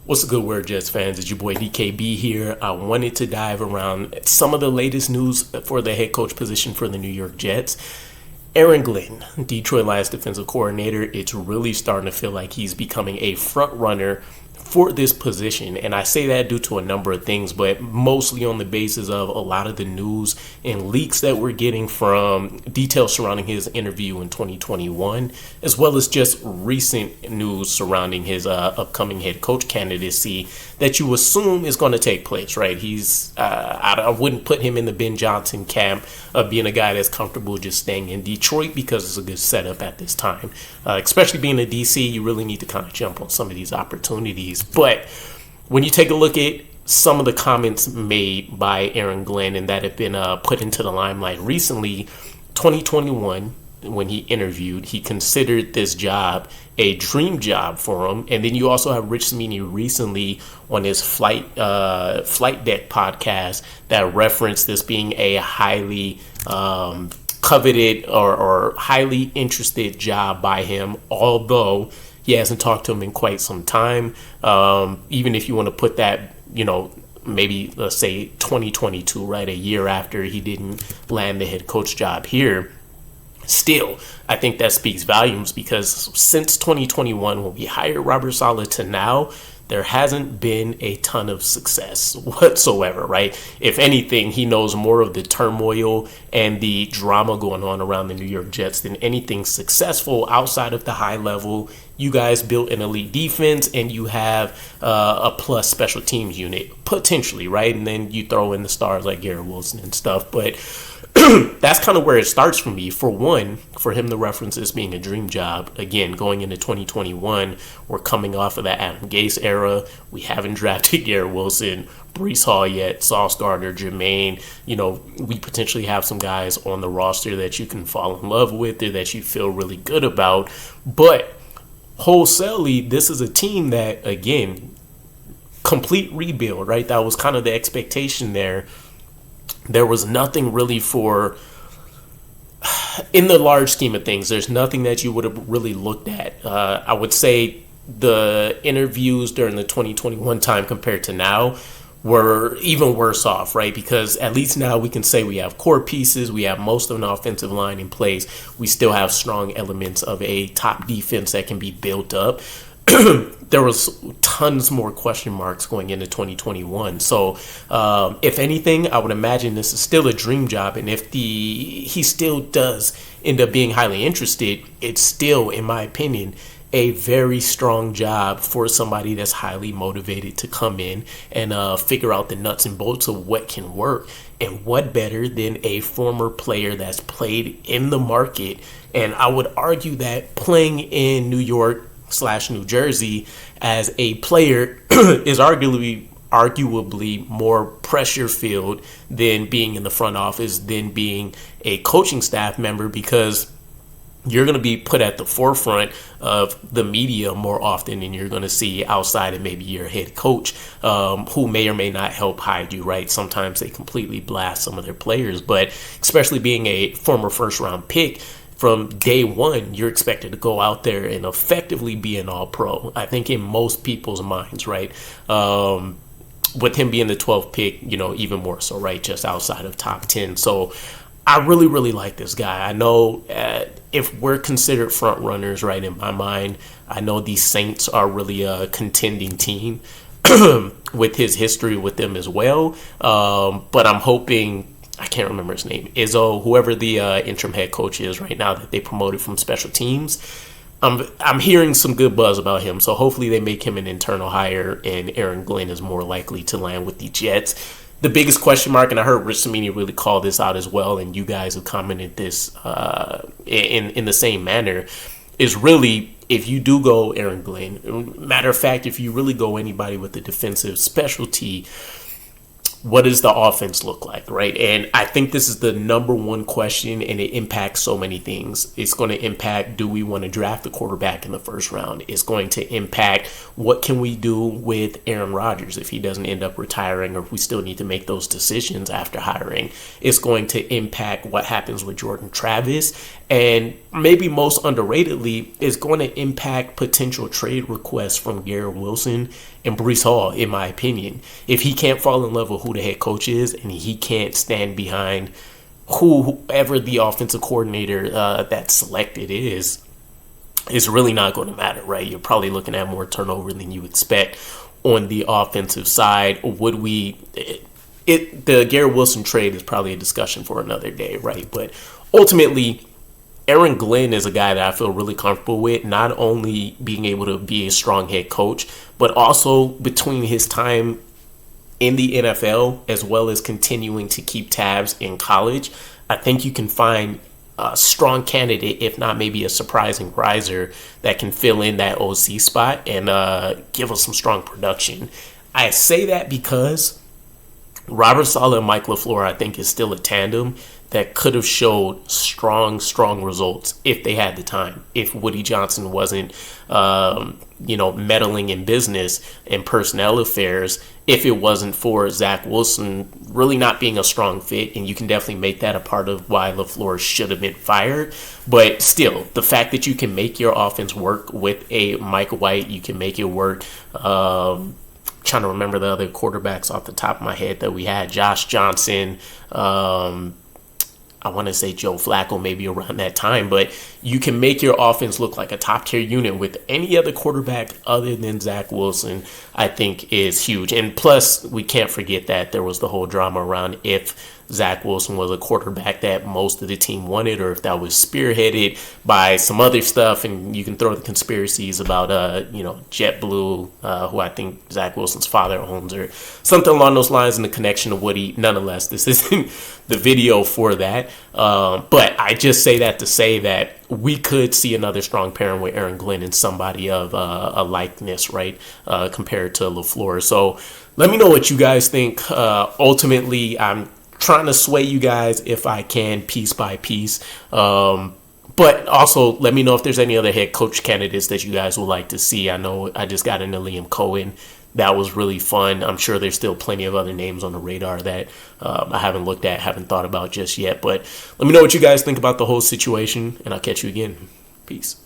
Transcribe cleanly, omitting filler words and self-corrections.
What's a good word, Jets fans? It's your boy DKB here. I wanted to dive around some of the latest news for the head coach position for the New York Jets. Aaron Glenn, Detroit Lions defensive coordinator, it's really starting to feel like he's becoming a front runner for this position. And I say that due to a number of things, but mostly on the basis of a lot of the news and leaks that we're getting from details surrounding his interview in 2021, as well as just recent news surrounding his upcoming head coach candidacy that you assume is going to take place, right? I wouldn't put him in the Ben Johnson camp of being a guy that's comfortable just staying in Detroit because it's a good setup at this time. Especially being a DC, you really need to kind of jump on some of these opportunities. But when you take a look at some of the comments made by Aaron Glenn and that have been put into the limelight recently, 2021, when he interviewed, he considered this job a dream job for him. And then you also have Rich Cimini recently on his Flight Deck podcast that referenced this being a highly coveted or highly interested job by him, although he hasn't talked to him in quite some time. Even if you want to put that, maybe let's say 2022, right, a year after he didn't land the head coach job here. Still, I think that speaks volumes because since 2021, when we hired Robert Saleh to now, there hasn't been a ton of success whatsoever, right? If anything, he knows more of the turmoil and the drama going on around the New York Jets than anything successful outside of the high level. You guys built an elite defense and you have a plus special teams unit, potentially, right? And then you throw in the stars like Garrett Wilson and stuff. But that's kind of where it starts for me. For one, for him to reference this being a dream job, again, going into 2021, we're coming off of that Adam Gase era. We haven't drafted Garrett Wilson, Breece Hall yet, Sauce Gardner, Jermaine. We potentially have some guys on the roster that you can fall in love with or that you feel really good about. But wholesalely, this is a team that, again, complete rebuild, right? That was kind of the expectation there. There was nothing really in the large scheme of things, there's nothing that you would have really looked at. I would say the interviews during the 2021 time compared to now were even worse off, right? Because at least now we can say we have core pieces, we have most of an offensive line in place, we still have strong elements of a top defense that can be built up. There was tons more question marks going into 2021. So if anything, I would imagine this is still a dream job. And if he still does end up being highly interested, it's still, in my opinion, a very strong job for somebody that's highly motivated to come in and figure out the nuts and bolts of what can work. And what better than a former player that's played in the market? And I would argue that playing in New York / New Jersey as a player is arguably more pressure filled than being in the front office, than being a coaching staff member, because you're going to be put at the forefront of the media more often than you're going to see outside of maybe your head coach, who may or may not help hide you, right? Sometimes they completely blast some of their players, but especially being a former first round pick, from day one, you're expected to go out there and effectively be an all-pro. I think in most people's minds, right? With him being the 12th pick, even more so, right? Just outside of top 10. So I really, really like this guy. I know if we're considered front runners, right, in my mind, I know the Saints are really a contending team with his history with them as well. But I'm hoping, I can't remember his name, Izzo, whoever the interim head coach is right now that they promoted from special teams. I'm hearing some good buzz about him, so hopefully they make him an internal hire and Aaron Glenn is more likely to land with the Jets. The biggest question mark, and I heard Rich Cimini really call this out as well, and you guys have commented this in the same manner, is really if you do go Aaron Glenn. Matter of fact, if you really go anybody with a defensive specialty, what does the offense look like, right? And I think this is the number one question, and it impacts so many things. It's going to impact, do we want to draft the quarterback in the first round? It's going to impact, what can we do with Aaron Rodgers if he doesn't end up retiring, or if we still need to make those decisions after hiring. It's going to impact what happens with Jordan Travis, and maybe most underratedly, it's going to impact potential trade requests from Garrett Wilson and Breece Hall, in my opinion. If he can't fall in love with who the head coach is, and he can't stand behind whoever the offensive coordinator that's selected is, it's really not going to matter, right? You're probably looking at more turnover than you expect on the offensive side. Would we... the Garrett Wilson trade is probably a discussion for another day, right? But ultimately, Aaron Glenn is a guy that I feel really comfortable with, not only being able to be a strong head coach, but also between his time in the NFL as well as continuing to keep tabs in college. I think you can find a strong candidate, if not maybe a surprising riser, that can fill in that OC spot and give us some strong production. I say that because Robert Saleh and Mike LaFleur, I think, is still a tandem that could have showed strong results if they had the time. If Woody Johnson wasn't, meddling in business and personnel affairs, if it wasn't for Zach Wilson really not being a strong fit, and you can definitely make that a part of why LaFleur should have been fired. But still, the fact that you can make your offense work with a Mike White, you can make it work. Trying to remember the other quarterbacks off the top of my head that we had. Josh Johnson, I want to say Joe Flacco maybe around that time, but you can make your offense look like a top-tier unit with any other quarterback other than Zach Wilson, I think is huge. And plus, we can't forget that there was the whole drama around if Zach Wilson was a quarterback that most of the team wanted, or if that was spearheaded by some other stuff. And you can throw the conspiracies about, JetBlue, who I think Zach Wilson's father owns, or something along those lines, in the connection to Woody. Nonetheless, this isn't the video for that. But I just say that to say that we could see another strong pairing with Aaron Glenn and somebody of a likeness, right, compared to LaFleur. So let me know what you guys think. Ultimately, I'm trying to sway you guys if I can, piece by piece. But also let me know if there's any other head coach candidates that you guys would like to see. I know I just got into Liam Cohen. That was really fun. I'm sure there's still plenty of other names on the radar that I haven't looked at, haven't thought about just yet. But let me know what you guys think about the whole situation, and I'll catch you again. Peace.